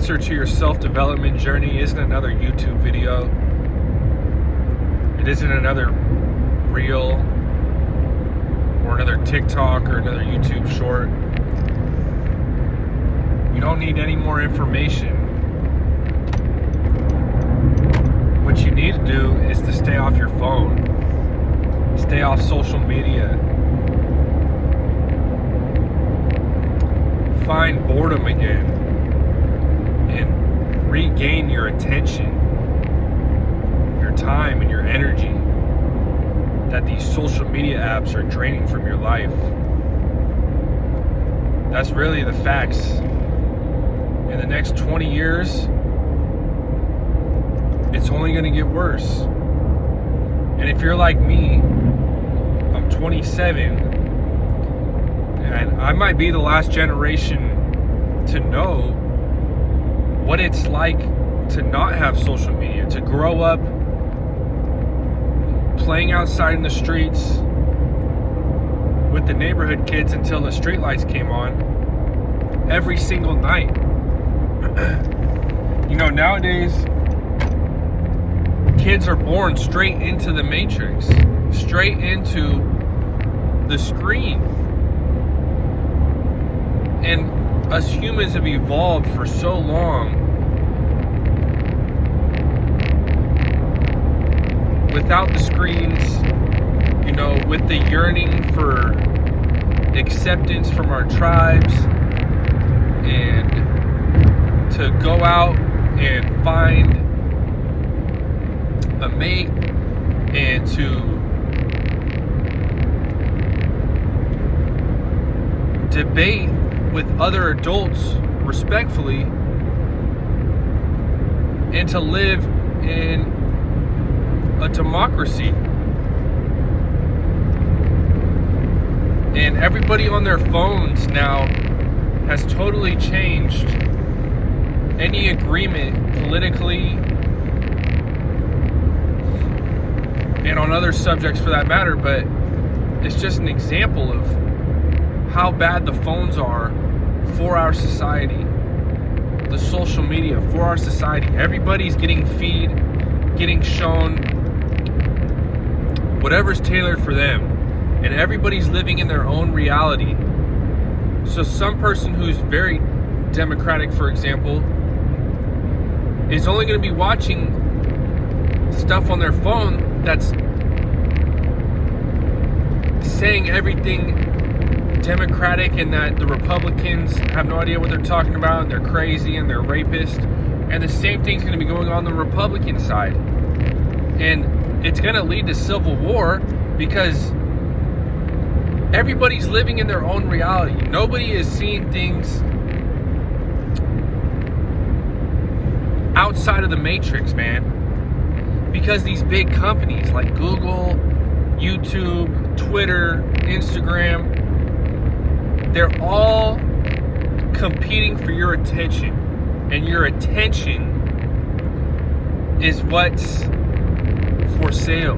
answer to your self-development journey isn't another YouTube video. It isn't another reel or another TikTok or another YouTube short. You don't need any more information. What you need to do is to stay off your phone. Stay off social media. Find boredom again and regain your attention, your time, and your energy that these social media apps are draining from your life. That's really the facts. In the next 20 years, it's only going to get worse. And if you're like me, I'm 27, and I might be the last generation to know what it's like to not have social media, to grow up playing outside in the streets with the neighborhood kids until the streetlights came on every single night. You know, nowadays, kids are born straight into the matrix, straight into the screen. And us humans have evolved for so long without the screens, you know, with the yearning for acceptance from our tribes, and to go out and find a mate and to debate with other adults respectfully and to live in a democracy. And everybody on their phones now has totally changed any agreement politically and on other subjects for that matter, but it's just an example of how bad the phones are for our society, the social media for our society. Everybody's getting getting shown whatever's tailored for them, and everybody's living in their own reality. So some person who's very democratic, for example, is only going to be watching stuff on their phone that's saying everything democratic and that the Republicans have no idea what they're talking about and they're crazy and they're rapists. And the same thing's going to be going on the Republican side. And it's going to lead to civil war because everybody's living in their own reality. Nobody is seeing things outside of the matrix, man. Because these big companies like Google, YouTube, Twitter, Instagram, they're all competing for your attention. And your attention is what's for sale.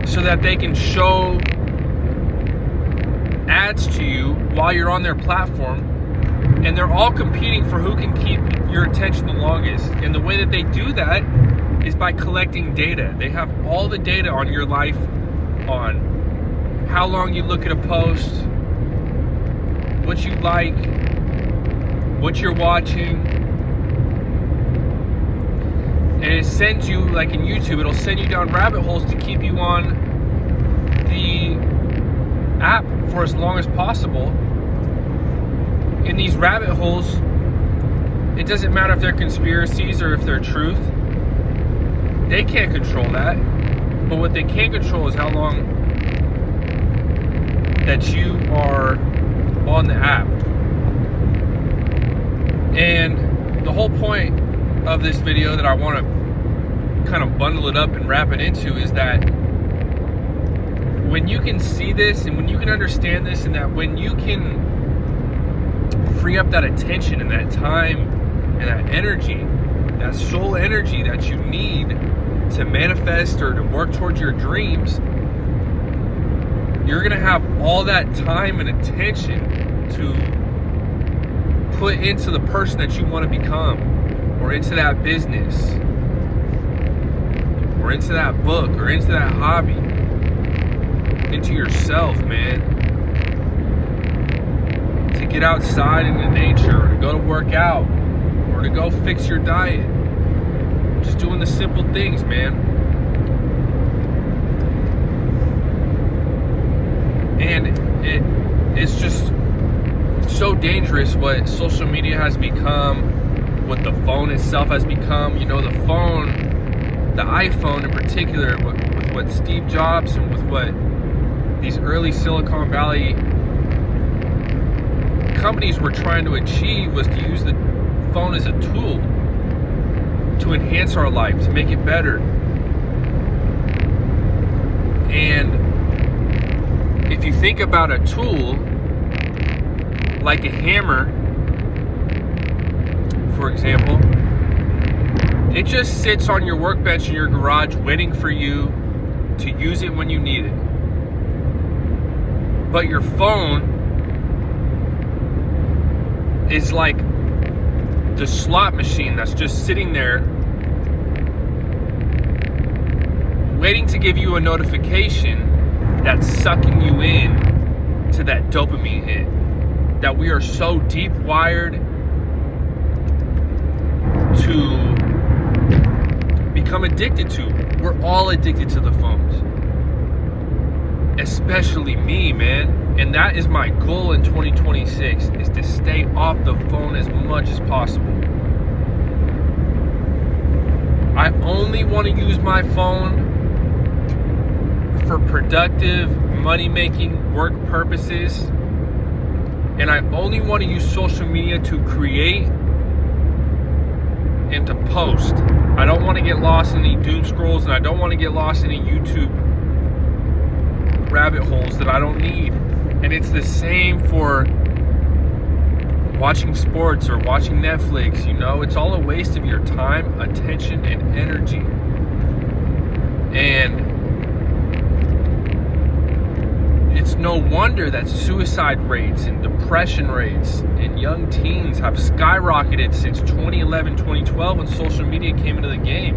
So that they can show ads to you while you're on their platform. And they're all competing for who can keep your attention the longest. And the way that they do that is by collecting data. They have all the data on your life, on how long you look at a post, what you like, what you're watching. And it sends you, like in YouTube, it'll send you down rabbit holes to keep you on the app for as long as possible. In these rabbit holes, it doesn't matter if they're conspiracies or if they're truth. They can't control that. But what they can control is how long that you are on the app. And the whole point of this video that I want to kind of bundle it up and wrap it into is that when you can see this and when you can understand this, and that when you can free up that attention and that time and that energy, that soul energy that you need to manifest or to work towards your dreams, you're going to have all that time and attention to put into the person that you want to become, or into that business, or into that book, or into that hobby, into yourself, man. To get outside into nature, or to go to work out, or to go fix your diet. Just doing the simple things, man. And it's just so dangerous what social media has become, what the phone itself has become. You know, the phone, the iPhone in particular, with what Steve Jobs and with what these early Silicon Valley companies were trying to achieve was to use the phone as a tool to enhance our life, to make it better. And if you think about a tool like a hammer, for example, it just sits on your workbench in your garage waiting for you to use it when you need it. But your phone is like the slot machine that's just sitting there waiting to give you a notification that's sucking you in to that dopamine hit that we are so deep wired to become addicted to. We're all addicted to the phones, especially me, man. And that is my goal in 2026, is to stay off the phone as much as possible. I only want to use my phone for productive, money-making, work purposes. And I only want to use social media to create and to post. I don't want to get lost in any doom scrolls, and I don't want to get lost in any YouTube rabbit holes that I don't need. And it's the same for watching sports or watching Netflix. You know, it's all a waste of your time, attention, and energy. And it's no wonder that suicide rates and depression rates in young teens have skyrocketed since 2011, 2012, when social media came into the game.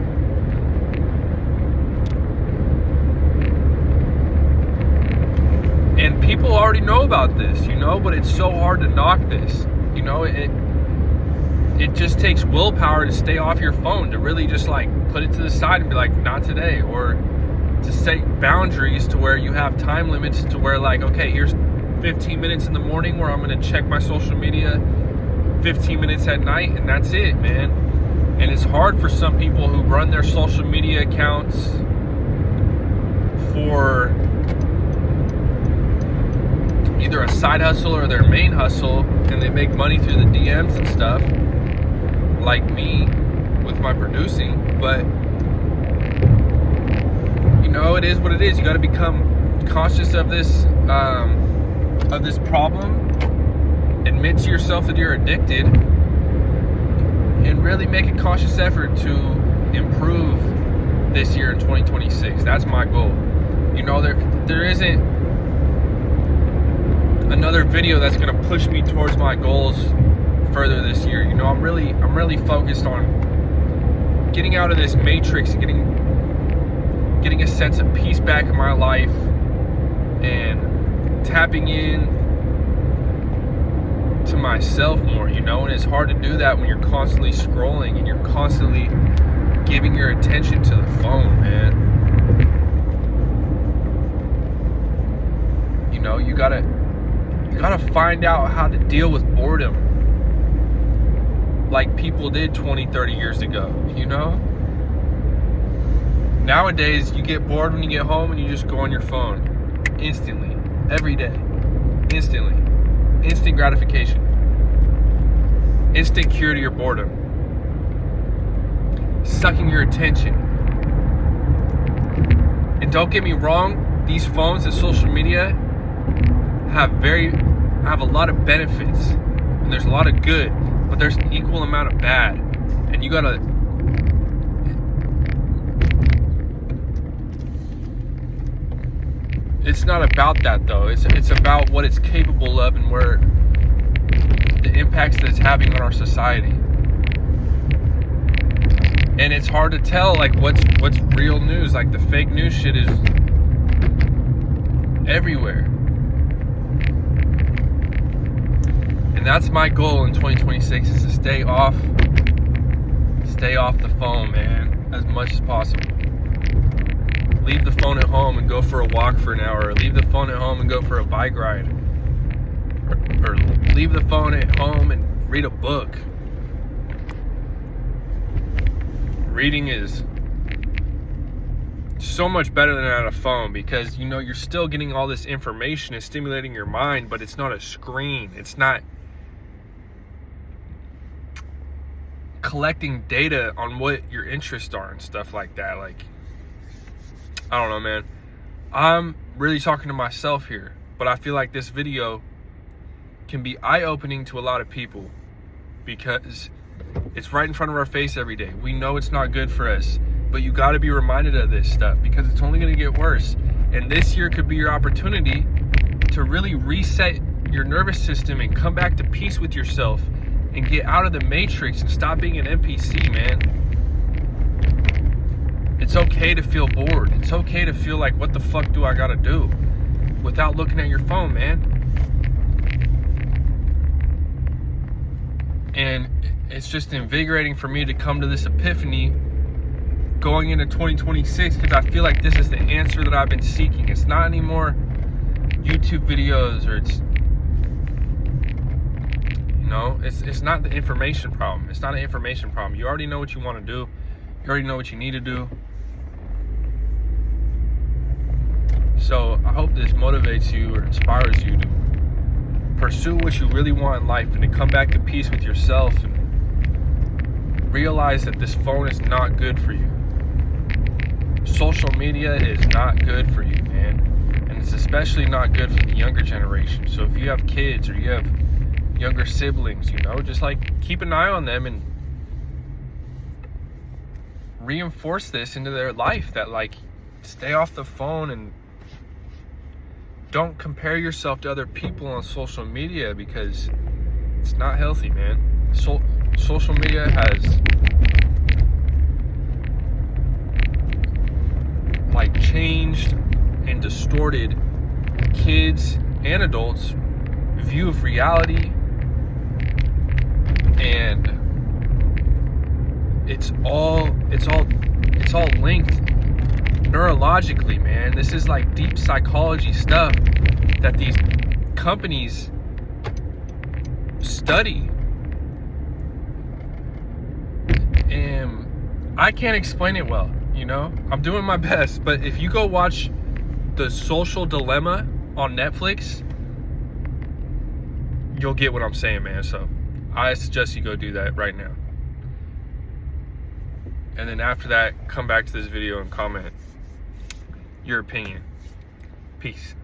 And people already know about this, you know, but it's so hard to knock this. You know, it just takes willpower to stay off your phone, to really just like put it to the side and be like, not today, or to set boundaries to where you have time limits to where like, okay, here's 15 minutes in the morning where I'm going to check my social media, 15 minutes at night, and that's it, man. And it's hard for some people who run their social media accounts for either a side hustle or their main hustle, and they make money through the DMs and stuff, like me with my producing. But you know, it is what it is. You got to become conscious of this problem, admit to yourself that you're addicted, and really make a conscious effort to improve this year in 2026. That's my goal. You know, there isn't another video that's going to push me towards my goals further this year. You know, I'm really focused on getting out of this matrix and getting a sense of peace back in my life, and tapping in to myself more, you know. And it's hard to do that when you're constantly scrolling and you're constantly giving your attention to the phone, man. You know, you gotta find out how to deal with boredom like people did 20, 30 years ago, you know? Nowadays, you get bored when you get home and you just go on your phone instantly, every day, instantly. Instant gratification. Instant cure to your boredom. Sucking your attention. And don't get me wrong, these phones and social media have a lot of benefits, and there's a lot of good, but there's an equal amount of bad. And you gotta it's not about that though. It's about what it's capable of and where the impacts that it's having on our society. And it's hard to tell like what's real news. Like the fake news shit is everywhere. And that's my goal in 2026, is to stay off the phone, man, as much as possible. Leave the phone at home and go for a walk for an hour, or leave the phone at home and go for a bike ride, or leave the phone at home and read a book. Reading is so much better than on a phone, because you know you're still getting all this information and stimulating your mind, but it's not a screen. It's not collecting data on what your interests are and stuff like that. Like, I don't know, man. I'm really talking to myself here, but I feel like this video can be eye-opening to a lot of people, because it's right in front of our face every day. We know it's not good for us, but you got to be reminded of this stuff, because it's only going to get worse. And this year could be your opportunity to really reset your nervous system and come back to peace with yourself and get out of the matrix and stop being an NPC, man. It's okay to feel bored. It's okay to feel like, what the fuck do I gotta do, without looking at your phone, man. And it's just invigorating for me to come to this epiphany going into 2026, because I feel like this is the answer that I've been seeking. It's not anymore YouTube videos, or it's not the information problem. It's not an information problem. You already know what you want to do. You already know what you need to do. So I hope this motivates you or inspires you to pursue what you really want in life, and to come back to peace with yourself and realize that this phone is not good for you. Social media is not good for you, man. And it's especially not good for the younger generation. So if you have kids or you have younger siblings, just like keep an eye on them and reinforce this into their life, that like, stay off the phone and don't compare yourself to other people on social media, because it's not healthy, man. Social media has like changed and distorted kids and adults' view of reality, and it's all linked neurologically, man. This is like deep psychology stuff that these companies study, and I can't explain it well. I'm doing my best, but if you go watch The Social Dilemma on Netflix, you'll get what I'm saying, man. So I suggest you go do that right now. And then after that, come back to this video and comment your opinion. Peace.